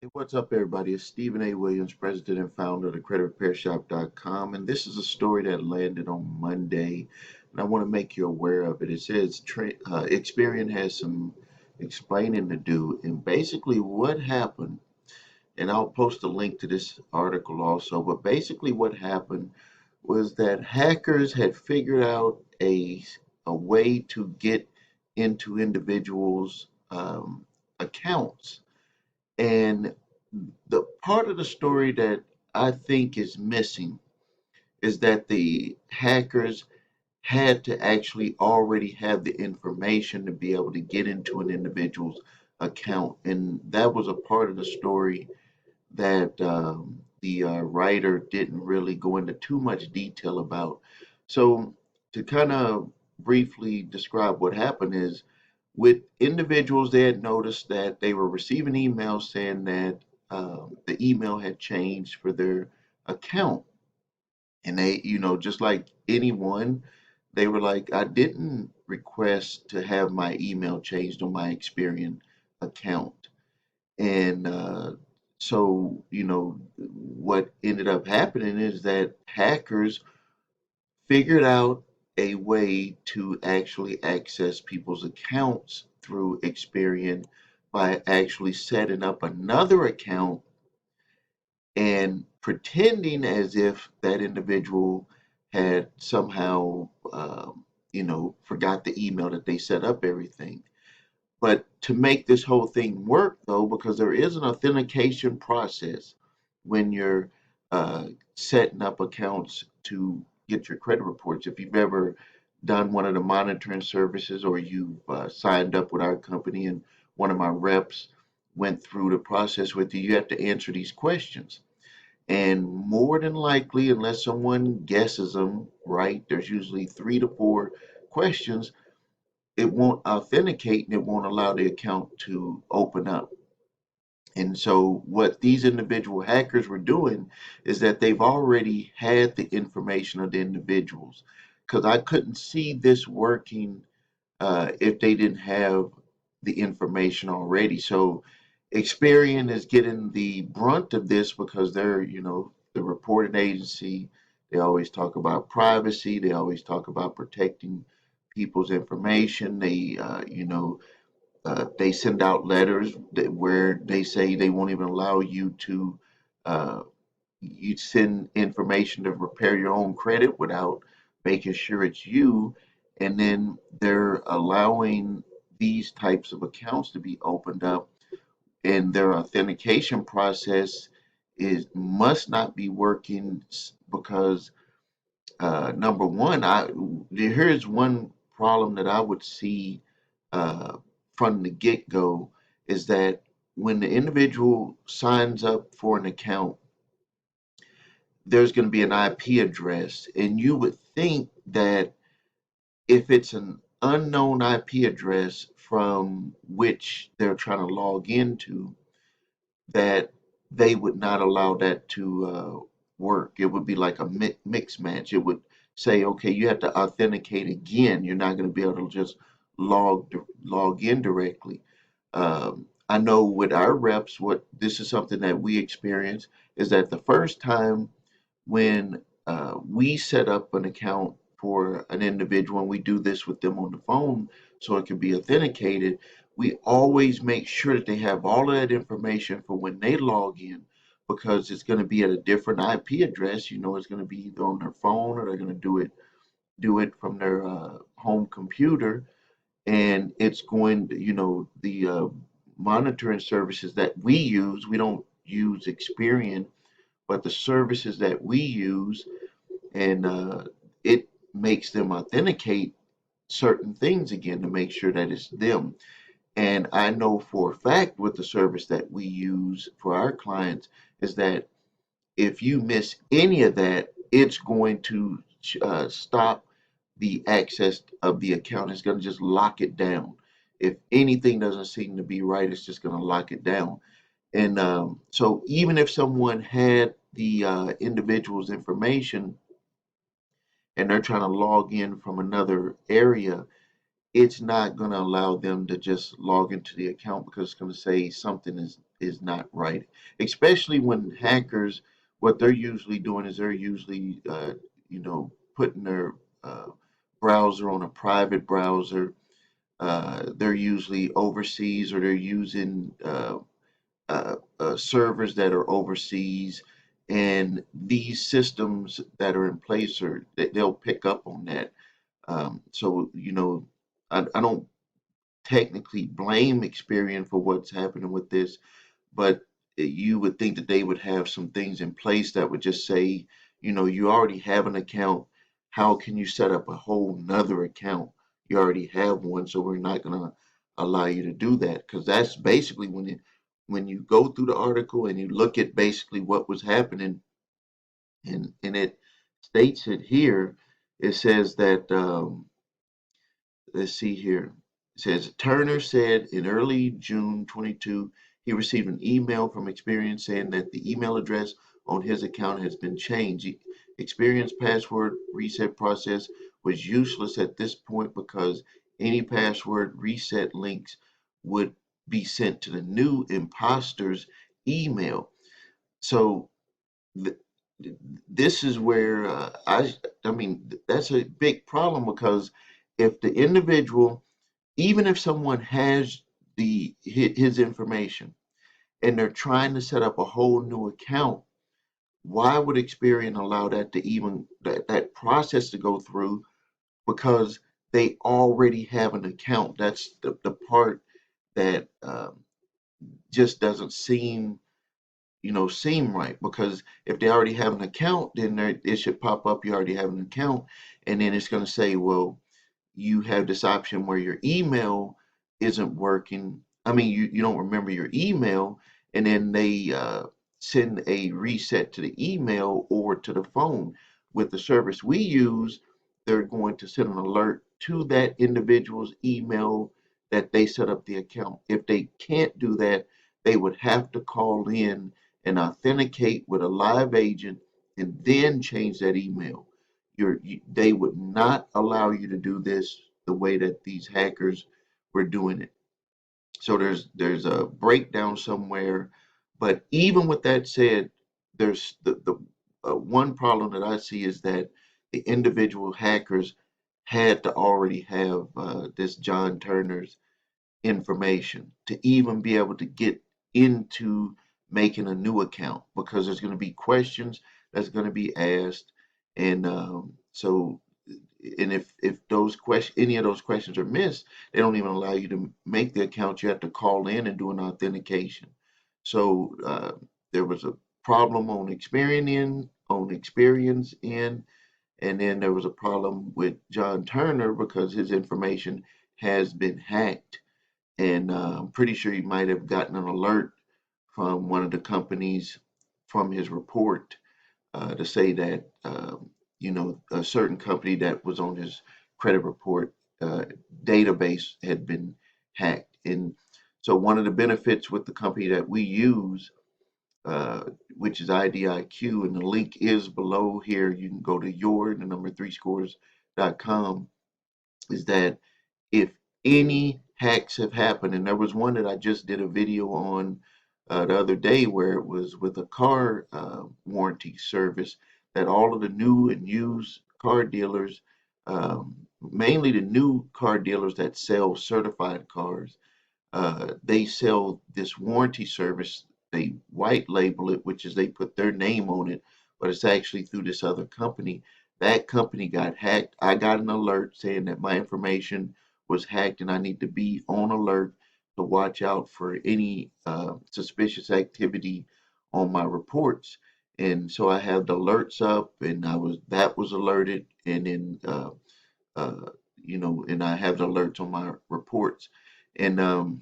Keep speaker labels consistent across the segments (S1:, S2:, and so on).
S1: Hey, what's up, everybody? It's Stephen A. Williams, president and founder of the creditrepairshop.com, and this is a story that landed on Monday, and I want to make you aware of it. It says Experian has some explaining to do, and basically what happened, and I'll post a link to this article also, but basically what happened was that hackers had figured out a way to get into individuals' accounts. And the part of the story that I think is missing is that the hackers had to actually already have the information to be able to get into an individual's account. And that was a part of the story that the writer didn't really go into too much detail about. So, to kind of briefly describe what happened is with individuals, they had noticed that they were receiving emails saying that the email had changed for their account. And they, just like anyone, they were like, I didn't request to have my email changed on my Experian account. And so, what ended up happening is that hackers figured out a way to actually access people's accounts through Experian by actually setting up another account and pretending as if that individual had somehow, forgot the email that they set up everything. But to make this whole thing work, though, because there is an authentication process when you're setting up accounts to get your credit reports. If you've ever done one of the monitoring services or you've signed up with our company and one of my reps went through the process with you, you have to answer these questions. And more than likely, unless someone guesses them right, there's usually 3 to 4 questions. It won't authenticate and it won't allow the account to open up. And so, what these individual hackers were doing is that they've already had the information of the individuals. Because I couldn't see this working if they didn't have the information already. So, Experian is getting the brunt of this because they're, the reporting agency. They always talk about privacy. They always talk about protecting people's information. They send out letters where they say they won't even allow you to uh, you send information to repair your own credit without making sure it's you, and then they're allowing these types of accounts to be opened up, and their authentication process is must not be working because number one, here's one problem that I would see uh, from the get go is that when the individual signs up for an account, there's going to be an IP address, and you would think that if it's an unknown IP address from which they're trying to log into, that they would not allow that to work. It would be like a mix match. It would say, okay, you have to authenticate again. You're not going to be able to just log in directly. I know with our reps, what this is something that we experience is that the first time when we set up an account for an individual and we do this with them on the phone so it can be authenticated, we always make sure that they have all of that information for when they log in because it's going to be at a different IP address. It's going to be either on their phone or they're going to do it from their home computer, and it's going to, the monitoring services that we use. We don't use Experian, but the services that we use, and it makes them authenticate certain things again to make sure that it's them. And I know for a fact with the service that we use for our clients is that if you miss any of that, it's going to stop the access of the account. It's going to just lock it down. If anything doesn't seem to be right, it's just going to lock it down. And so even if someone had the individual's information and they're trying to log in from another area, it's not going to allow them to just log into the account because it's going to say something is not right, especially when hackers, what they're usually doing is they're usually putting their uh, browser on a private browser. They're usually overseas, or they're using servers that are overseas, and these systems that are in place are they'll pick up on that. So I don't technically blame Experian for what's happening with this, but you would think that they would have some things in place that would just say, you already have an account. How can you set up a whole nother account? You already have one, so we're not going to allow you to do that. Because that's basically when you go through the article and you look at basically what was happening, and it states it here. It says that let's see here. It says Turner said in early June 22, he received an email from Experian saying that the email address on his account has been changed. Experian's password reset process was useless at this point because any password reset links would be sent to the new imposter's email. So th- this is where I mean, that's a big problem, because if the individual, even if someone has his information and they're trying to set up a whole new account, why would Experian allow that to even that process to go through? Because they already have an account. That's the part that just doesn't seem right, because if they already have an account, then it should pop up you already have an account, and then it's going to say, well, you have this option where your email isn't working. I mean, you don't remember your email, and then they send a reset to the email or to the phone. With the service we use, they're going to send an alert to that individual's email that they set up the account. If they can't do that, they would have to call in and authenticate with a live agent and then change that email. They would not allow you to do this the way that these hackers were doing it. So there's a breakdown somewhere. But even with that said, there's the one problem that I see is that the individual hackers had to already have this John Turner's information to even be able to get into making a new account, because there's going to be questions that's going to be asked, and if those questions, any of those questions are missed, they don't even allow you to make the account. You have to call in and do an authentication. So there was a problem on Experian's end, and then there was a problem with John Turner because his information has been hacked. And I'm pretty sure he might have gotten an alert from one of the companies from his report to say that a certain company that was on his credit report uh, database had been hacked. And so one of the benefits with the company that we use, which is IDIQ, and the link is below here. You can go to the number 3scores.com, is that if any hacks have happened, and there was one that I just did a video on the other day where it was with a car warranty service, that all of the new and used car dealers, mainly the new car dealers that sell certified cars, they sell this warranty service. They white label it, which is they put their name on it, but it's actually through this other company. That company got hacked. I got an alert saying that my information was hacked, and I need to be on alert to watch out for any suspicious activity on my reports. And so I have the alerts up, and that was alerted, and then uh, and I have the alerts on my reports, and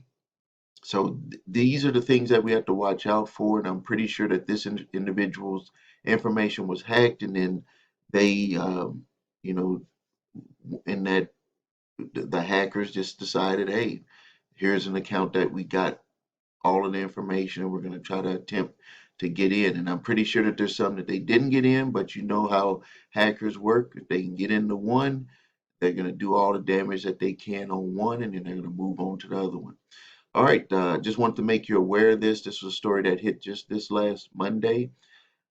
S1: so these are the things that we have to watch out for, and I'm pretty sure that this individual's information was hacked, and then they, you know, and that the hackers just decided, hey, here's an account that we got all of the information, and we're going to try to attempt to get in. And I'm pretty sure that there's some that they didn't get in, but you know how hackers work. If they can get into one, they're going to do all the damage that they can on one, and then they're going to move on to the other one. All right, just wanted to make you aware of this. This was a story that hit just this last Monday.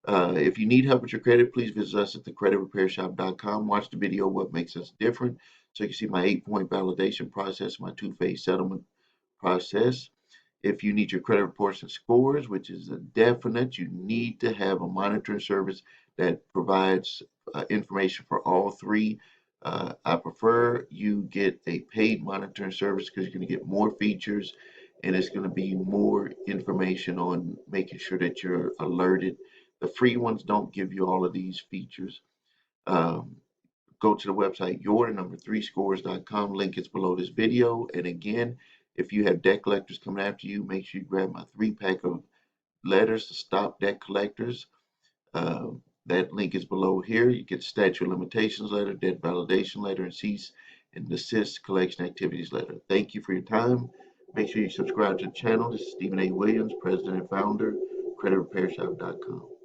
S1: If you need help with your credit, please visit us at thecreditrepairshop.com. Watch the video, What Makes Us Different, so you can see my 8-point validation process, my two-phase settlement process. If you need your credit reports and scores, which is a definite, you need to have a monitoring service that provides information for all three. I prefer you get a paid monitoring service because you're going to get more features and it's going to be more information on making sure that you're alerted. The free ones don't give you all of these features. Um, Go to the website your3scores.com. Link is below this video. And again, if you have debt collectors coming after you, make sure you grab my 3-pack of letters to stop debt collectors. Uh, that link is below here. You get statute of limitations letter, debt validation letter, and cease and desist collection activities letter. Thank you for your time. Make sure you subscribe to the channel. This is Stephen A. Williams, President and Founder, CreditRepairShop.com.